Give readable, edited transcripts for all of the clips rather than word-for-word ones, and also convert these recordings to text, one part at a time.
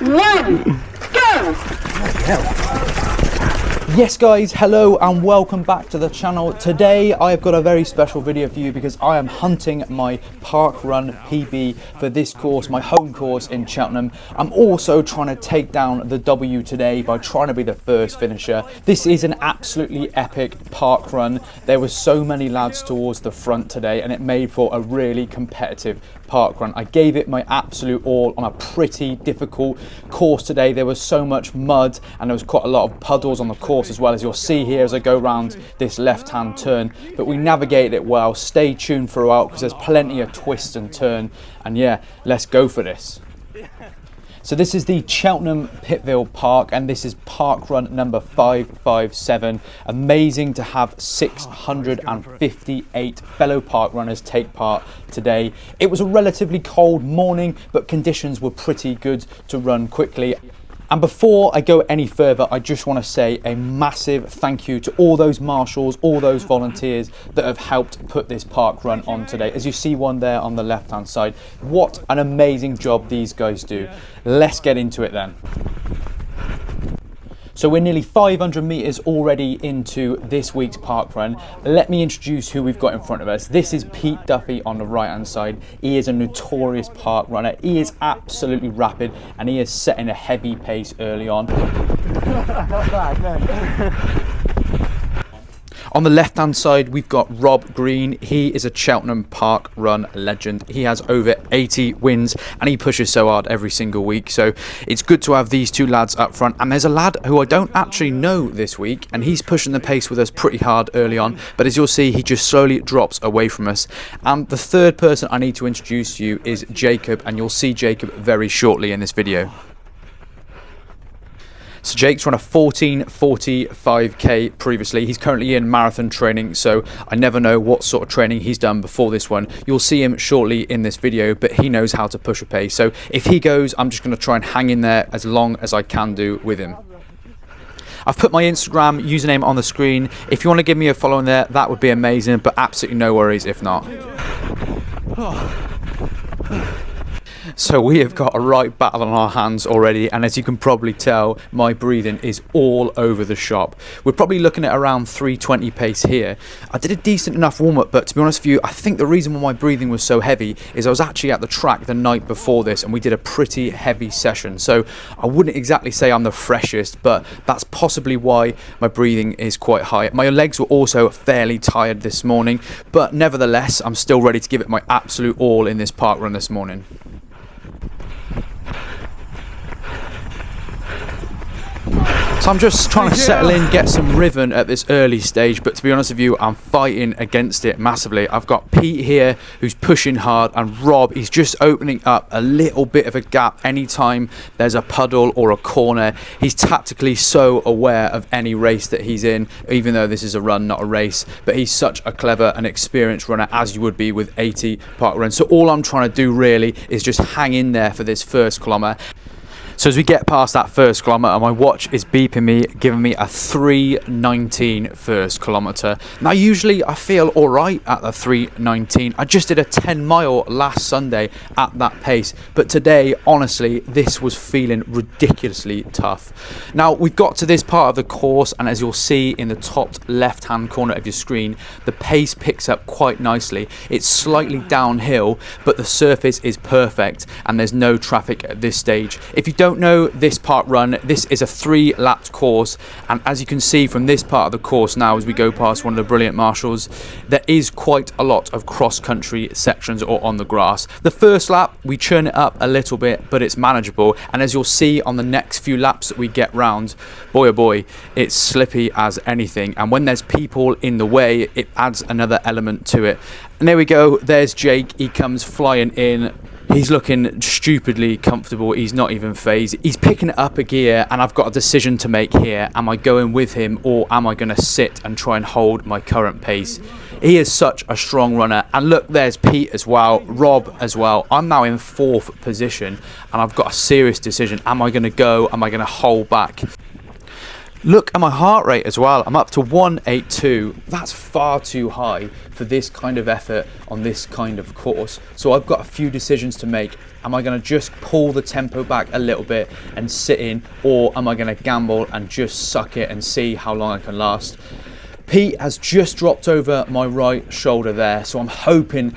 1, go! Yes guys, hello and welcome back to the channel. Today I've got a very special video for you because I am hunting my PARKRUN PB for this course, my home course in Cheltenham. I'm also trying to take down the W today by trying to be the first finisher. This is an absolutely epic PARKRUN. There were so many lads towards the front today and it made for a really competitive PARKRUN. I gave it my absolute all on a pretty difficult course today. There was so much mud and there was quite a lot of puddles on the course as well, as you'll see here as I go around this left hand turn, but we navigated it well. Stay tuned throughout because there's plenty of twist and turn, and yeah, let's go for this. So this is the Cheltenham Pittville Park and this is PARKRUN number 557. Amazing to have 658 fellow park runners take part today. It was a relatively cold morning, but conditions were pretty good to run quickly. And before I go any further, I just want to say a massive thank you to all those marshals, all those volunteers that have helped put this PARKRUN on today. As you see one there on the left hand side, what an amazing job these guys do. Let's get into it then. So we're nearly 500 meters already into this week's PARKRUN. Let me introduce who we've got in front of us. This is Pete Duffy on the right hand side. He is a notorious park runner. He is absolutely rapid and he is setting a heavy pace early on. Not bad, no. On the left hand side we've got Rob Green. He is a Cheltenham PARKRUN legend. He has over 80 wins and he pushes so hard every single week, so it's good to have these two lads up front. And there's a lad who I don't actually know this week and he's pushing the pace with us pretty hard early on, but as you'll see he just slowly drops away from us. And the third person I need to introduce to you is Jacob, and you'll see Jacob very shortly in this video. So Jake's run a 14:45k previously. He's currently in marathon training, so I never know what sort of training he's done before this one. You'll see him shortly in this video, but he knows how to push a pace. So if he goes, I'm just going to try and hang in there as long as I can do with him. I've put my Instagram username on the screen. If you want to give me a follow in there, that would be amazing, but absolutely no worries if not. So we have got a right battle on our hands already, and as you can probably tell, my breathing is all over the shop. We're probably looking at around 320 pace here. I did a decent enough warm-up, but to be honest with you, I think the reason why my breathing was so heavy is I was actually at the track the night before this and we did a pretty heavy session. So I wouldn't exactly say I'm the freshest, but that's possibly why my breathing is quite high. My legs were also fairly tired this morning, but nevertheless, I'm still ready to give it my absolute all in this PARKRUN this morning. So I'm just trying to settle in, get some rhythm at this early stage, but to be honest with you, I'm fighting against it massively. I've got Pete here who's pushing hard, and Rob, he's just opening up a little bit of a gap anytime there's a puddle or a corner. He's tactically so aware of any race that he's in, even though this is a run, not a race, but he's such a clever and experienced runner, as you would be with 80 PARKRUN. So all I'm trying to do really is just hang in there for this first kilometre. So as we get past that first kilometre, my watch is beeping me, giving me a 3:19 first kilometre. Now usually I feel alright at the 3:19. I just did a 10 mile last Sunday at that pace, but today, honestly, this was feeling ridiculously tough. Now we've got to this part of the course, and as you'll see in the top left hand corner of your screen, the pace picks up quite nicely. It's slightly downhill, but the surface is perfect and there's no traffic at this stage. If you don't know this PARKRUN, this is a 3-lapped course, and as you can see from this part of the course now, as we go past one of the brilliant marshals, there is quite a lot of cross-country sections or on the grass. The first lap we churn it up a little bit, but it's manageable, and as you'll see on the next few laps that we get round, boy oh boy, it's slippy as anything, and when there's people in the way, it adds another element to it. And there we go, there's Jake, he comes flying in. He's looking stupidly comfortable. He's not even phased. He's picking up a gear, and I've got a decision to make here. Am I going with him, or am I going to sit and try and hold my current pace? He is such a strong runner. And look, there's Pete as well, Rob as well. I'm now in 4th position, and I've got a serious decision. Am I going to go? Am I going to hold back? Look at my heart rate as well. I'm up to 182. That's far too high for this kind of effort on this kind of course. So I've got a few decisions to make. Am I going to just pull the tempo back a little bit and sit in, or am I going to gamble and just suck it and see how long I can last? Pete has just dropped over my right shoulder there, so I'm hoping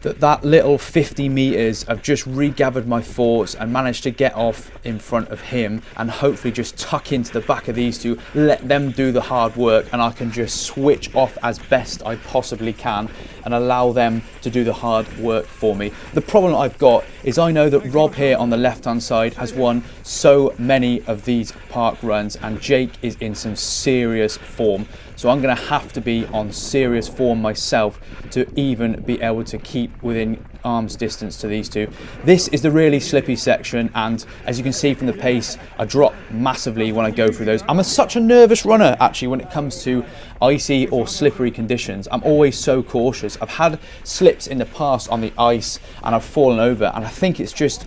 that little 50 meters I've just regathered my thoughts and managed to get off in front of him and hopefully just tuck into the back of these two, let them do the hard work, and I can just switch off as best I possibly can and allow them to do the hard work for me. The problem I've got is I know that Rob here on the left hand side has won so many of these park runs, and Jake is in some serious form. So I'm going to have to be on serious form myself to even be able to keep within arm's distance to these two. This is the really slippy section, and as you can see from the pace, I drop massively when I go through those. I'm such a nervous runner actually when it comes to icy or slippery conditions. I'm always so cautious. I've had slips in the past on the ice and I've fallen over, and I think it's just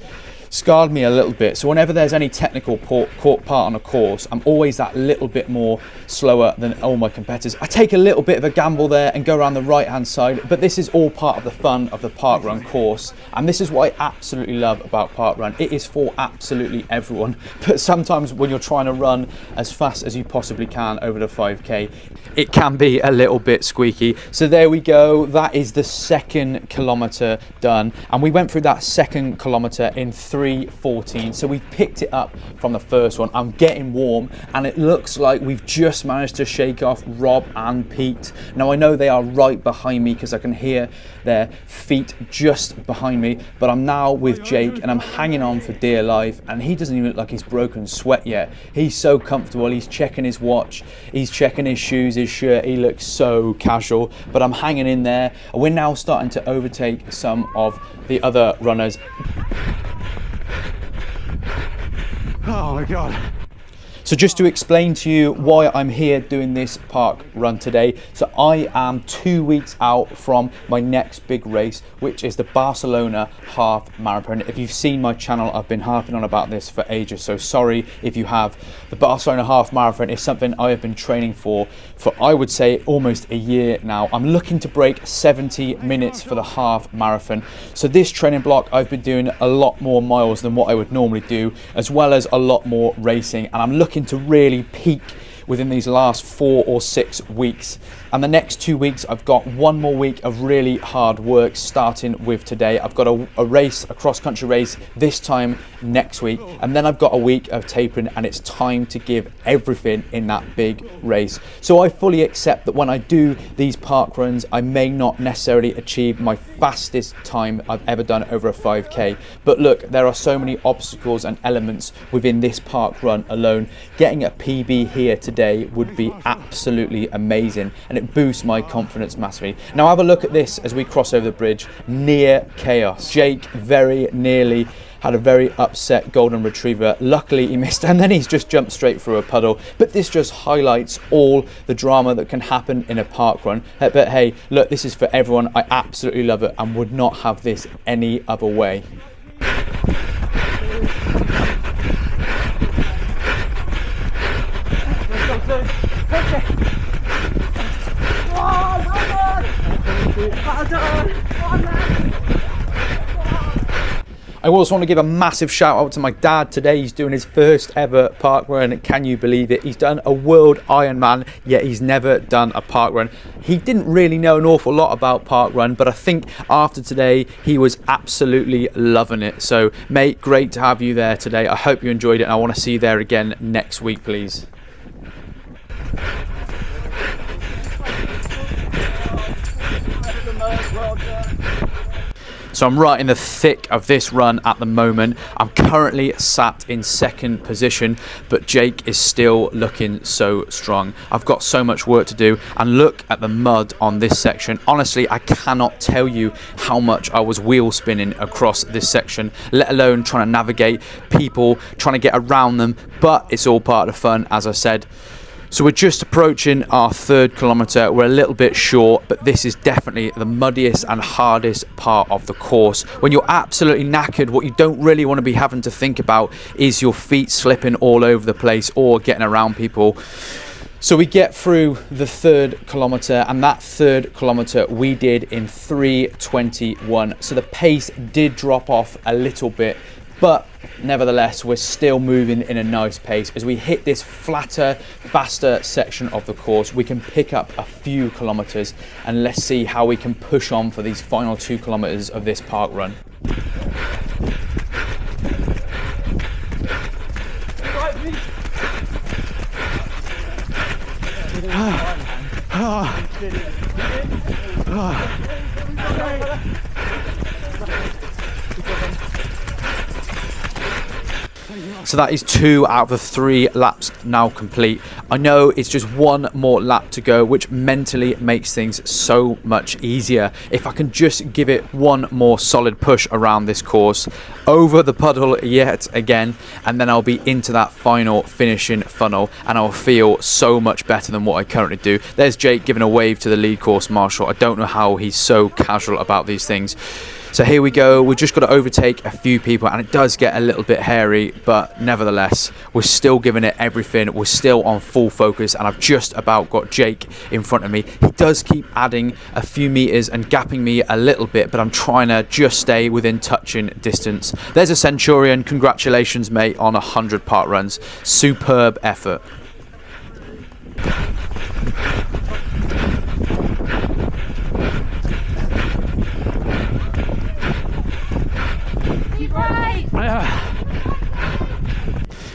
scarred me a little bit. So whenever there's any technical part on a course, I'm always that little bit more slower than all my competitors. I take a little bit of a gamble there and go around the right hand side, but this is all part of the fun of the parkrun course, and this is what I absolutely love about parkrun. It is for absolutely everyone, but sometimes when you're trying to run as fast as you possibly can over the 5k, it can be a little bit squeaky. So there we go, that is the second kilometer done, and we went through that second kilometer in 3:14, so we picked it up from the first one. I'm getting warm, and it looks like we've just managed to shake off Rob and Pete. Now I know they are right behind me because I can hear their feet just behind me, but I'm now with Jake and I'm hanging on for dear life, and he doesn't even look like he's broken sweat yet. He's so comfortable. He's checking his watch, he's checking his shoes, his shirt. He looks so casual, but I'm hanging in there. We're now starting to overtake some of the other runners. Oh my God. So just to explain to you why I'm here doing this park run today. So I am 2 weeks out from my next big race, which is the Barcelona half marathon. If you've seen my channel, I've been harping on about this for ages, so sorry if you have. The Barcelona half marathon is something I have been training for I would say almost a year now. I'm looking to break 70 minutes for the half marathon. So this training block, I've been doing a lot more miles than what I would normally do, as well as a lot more racing, and I'm looking to really peak within these last 4 or 6 weeks. And the next 2 weeks, I've got one more week of really hard work, starting with today. I've got a race, a cross-country race, this time next week, and then I've got a week of tapering, and it's time to give everything in that big race. So I fully accept that when I do these park runs, I may not necessarily achieve my fastest time I've ever done over a 5k, but look, there are so many obstacles and elements within this park run alone. Getting a PB here today would be absolutely amazing, and it boosts my confidence massively. Now have a look at this as we cross over the bridge. Near chaos. Jake very nearly had a very upset golden retriever. Luckily he missed, and then he's just jumped straight through a puddle. But this just highlights all the drama that can happen in a park run. But hey, look, this is for everyone. I absolutely love it and would not have this any other way. I also want to give a massive shout out to my dad today. He's doing his first ever park run. Can you believe it? He's done a world Ironman, yet he's never done a park run. He didn't really know an awful lot about park run, but I think after today, he was absolutely loving it. So mate, great to have you there today. I hope you enjoyed it, and I want to see you there again next week, please. So I'm right in the thick of this run at the moment. I'm currently sat in second position, but Jake is still looking so strong. I've got so much work to do, and look at the mud on this section. Honestly, I cannot tell you how much I was wheel spinning across this section, let alone trying to navigate people, trying to get around them, but it's all part of the fun, as I said. So we're just approaching our 3rd kilometre. We're a little bit short, but this is definitely the muddiest and hardest part of the course. When you're absolutely knackered, what you don't really want to be having to think about is your feet slipping all over the place or getting around people. So we get through the 3rd kilometre, and that 3rd kilometre we did in 3:21. So the pace did drop off a little bit, but nevertheless, we're still moving in a nice pace. As we hit this flatter, faster section of the course, we can pick up a few kilometres, and let's see how we can push on for these final 2 kilometres of this park run. So that is 2 out of the 3 laps now complete. I know it's just 1 more lap to go, which mentally makes things so much easier. If I can just give it 1 more solid push around this course, over the puddle yet again, and then I'll be into that final finishing funnel, and I'll feel so much better than what I currently do. There's Jake giving a wave to the lead course marshal. I don't know how he's so casual about these things. So here we go. We've just got to overtake a few people, and it does get a little bit hairy, but nevertheless, we're still giving it everything. We're still on full focus, and I've just about got Jake in front of me. He does keep adding a few meters and gapping me a little bit, but I'm trying to just stay within touching distance. There's a Centurion. Congratulations, mate, on 100 park runs. Superb effort.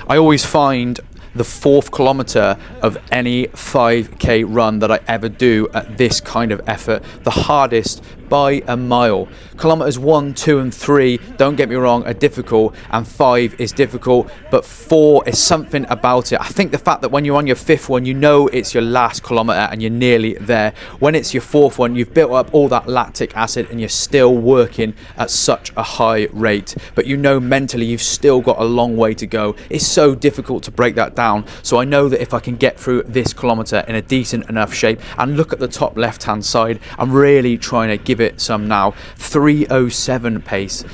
I always find the 4th kilometre of any 5k run that I ever do at this kind of effort the hardest by a mile. Kilometres 1, 2 and 3, don't get me wrong, are difficult, and 5 is difficult, but 4 is something about it. I think the fact that when you're on your 5th one, you know it's your last kilometre and you're nearly there. When it's your 4th one, you've built up all that lactic acid and you're still working at such a high rate, but you know mentally you've still got a long way to go. It's so difficult to break that down. So I know that if I can get through this kilometre in a decent enough shape, and look at the top left hand side, I'm really trying to give it some now. 3:07 pace.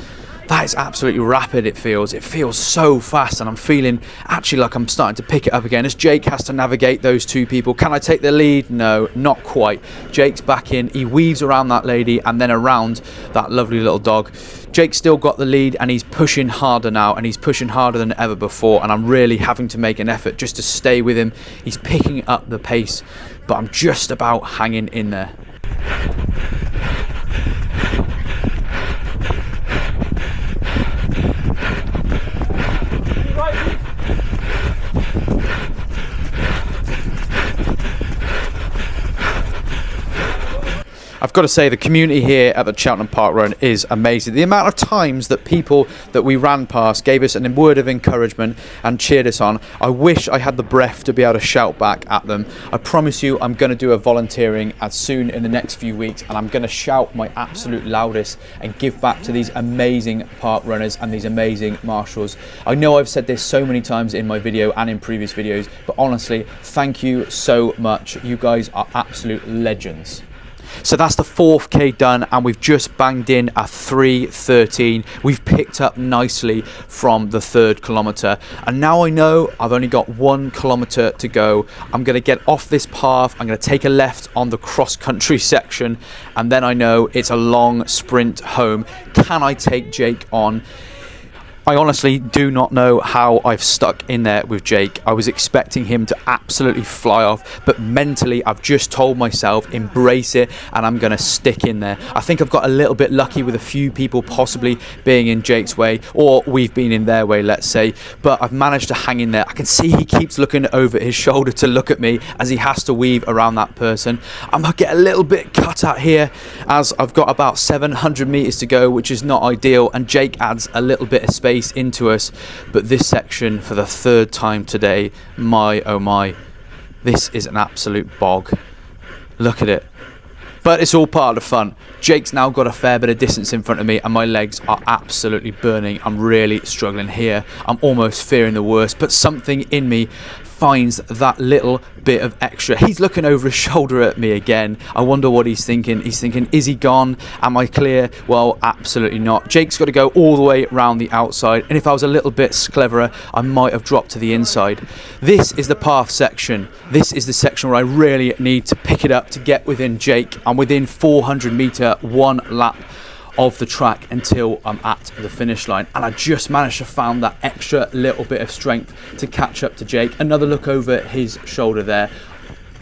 That is absolutely rapid. It feels so fast, and I'm feeling actually like I'm starting to pick it up again as Jake has to navigate those 2 people. Can I take the lead? No, not quite. Jake's back in, he weaves around that lady and then around that lovely little dog. Jake's still got the lead, and he's pushing harder now, and he's pushing harder than ever before, and I'm really having to make an effort just to stay with him. He's picking up the pace, but I'm just about hanging in there. I've got to say, the community here at the Cheltenham Park Run is amazing. The amount of times that people that we ran past gave us a word of encouragement and cheered us on. I wish I had the breath to be able to shout back at them. I promise you I'm going to do a volunteering as soon in the next few weeks, and I'm going to shout my absolute loudest and give back to these amazing park runners and these amazing marshals. I know I've said this so many times in my video and in previous videos, but honestly, thank you so much. You guys are absolute legends. So that's the 4th K done, and we've just banged in a 3:13. We've picked up nicely from the 3rd kilometre, and now I know I've only got 1 kilometre to go. I'm going to get off this path, I'm going to take a left on the cross-country section, and then I know it's a long sprint home. Can I take Jake on? I honestly do not know how I've stuck in there with Jake. I was expecting him to absolutely fly off, but mentally I've just told myself embrace it, and I'm going to stick in there. I think I've got a little bit lucky with a few people possibly being in Jake's way, or we've been in their way, let's say, but I've managed to hang in there. I can see he keeps looking over his shoulder to look at me as he has to weave around that person. I'm going to get a little bit cut at here as I've got about 700 meters to go, which is not ideal, and Jake adds a little bit of space into us. But this section, for the 3rd time today, my oh my, this is an absolute bog. Look at it. But it's all part of the fun. Jake's now got a fair bit of distance in front of me, and my legs are absolutely burning. I'm really struggling here. I'm almost fearing the worst, but something in me finds that little bit of extra. He's looking over his shoulder at me again. I wonder what he's thinking. He's thinking, is he gone? Am I clear? Well, absolutely not. Jake's got to go all the way around the outside, and if I was a little bit cleverer, I might have dropped to the inside. This is the path section. This is the section where I really need to pick it up to get within Jake. I'm within 400 metre, 1 lap of the track until I'm at the finish line, and I just managed to find that extra little bit of strength to catch up to Jake. Another look over his shoulder there.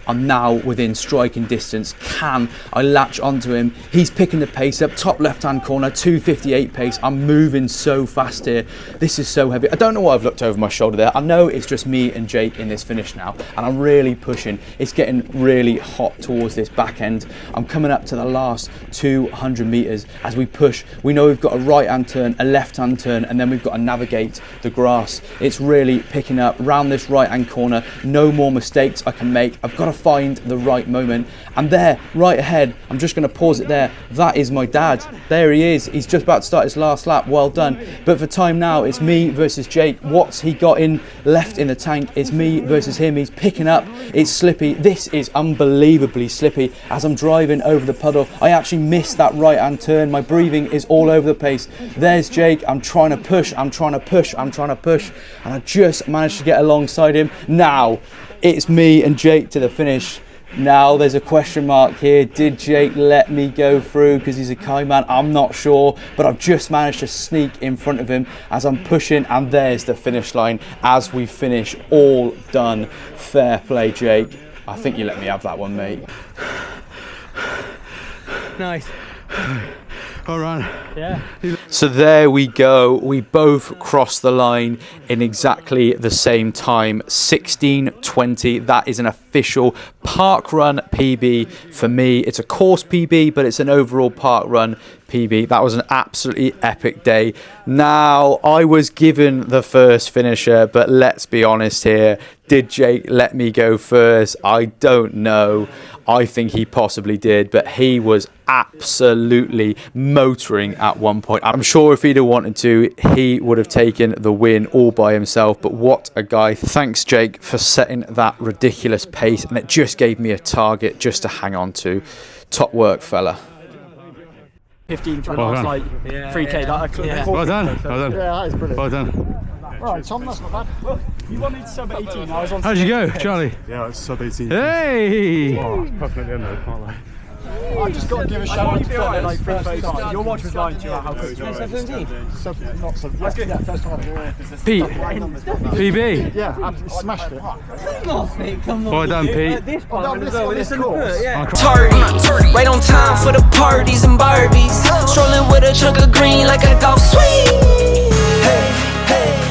I'm now within striking distance. Can I latch onto him? He's picking the pace up, top left hand corner, 2:58 pace. I'm moving so fast here. This is so heavy. I don't know why I've looked over my shoulder there. I know it's just me and Jake in this finish now, and I'm really pushing. It's getting really hot towards this back end. I'm coming up to the last 200 meters. As we push, we know we've got a right hand turn, a left hand turn, and then we've got to navigate the grass. It's really picking up round this right hand corner. No more mistakes I can make. I've got to find the right moment, and there, right ahead, I'm just going to pause it there. That is my dad. There he is. He's just about to start his last lap. Well done. But for time now, it's me versus Jake. What's he got in left in the tank? It's me versus him. He's picking up. It's slippy. This is unbelievably slippy. As I'm driving over the puddle, I actually missed that right hand turn. My breathing is all over the place. There's Jake. I'm trying to push. I'm trying to push. I'm trying to push, and I just managed to get alongside him. Now it's me and Jake to the finish. Now there's a question mark here. Did Jake let me go through because he's a kind man? I'm not sure, but I've just managed to sneak in front of him as I'm pushing, and there's the finish line as we finish. All done. Fair play, Jake. I think you let me have that one, mate. Nice. All right. Yeah. So there we go. We both crossed the line in exactly the same time, 16:20. That is an official parkrun PB for me. It's a course PB, but it's an overall parkrun PB. That was an absolutely epic day. Now, I was given the first finisher, but let's be honest here. Did Jake let me go first? I don't know. I think he possibly did, but he was absolutely motoring at one point. I'm sure if he'd have wanted to, he would have taken the win all by himself, but what a guy. Thanks, Jake, for setting that ridiculous pace, and it just gave me a target just to hang on to. Top work, fella. 15 for the Well last, done. like, 3K. Yeah. Well done. Well done. Yeah, that is brilliant. Well done. Right, Tom, that's not bad. You wanted sub 18. I was on. How'd you go, Charlie? Yeah, it's sub 18. Hey! Oh, puffing at the end though, can't lie. I just got to give a shout out to Phil. Like first time. Your watch was lying to you about how quick you were. Not sub. Yeah, first time I've Pete, PB. Yeah, absolutely smashed it. Well done, Pete. This part No, as well. this This is cool. yeah. Tardy, right on time for the parties and Barbies. Strolling with a chunk of green like a ghost. Sweet. Hey, hey.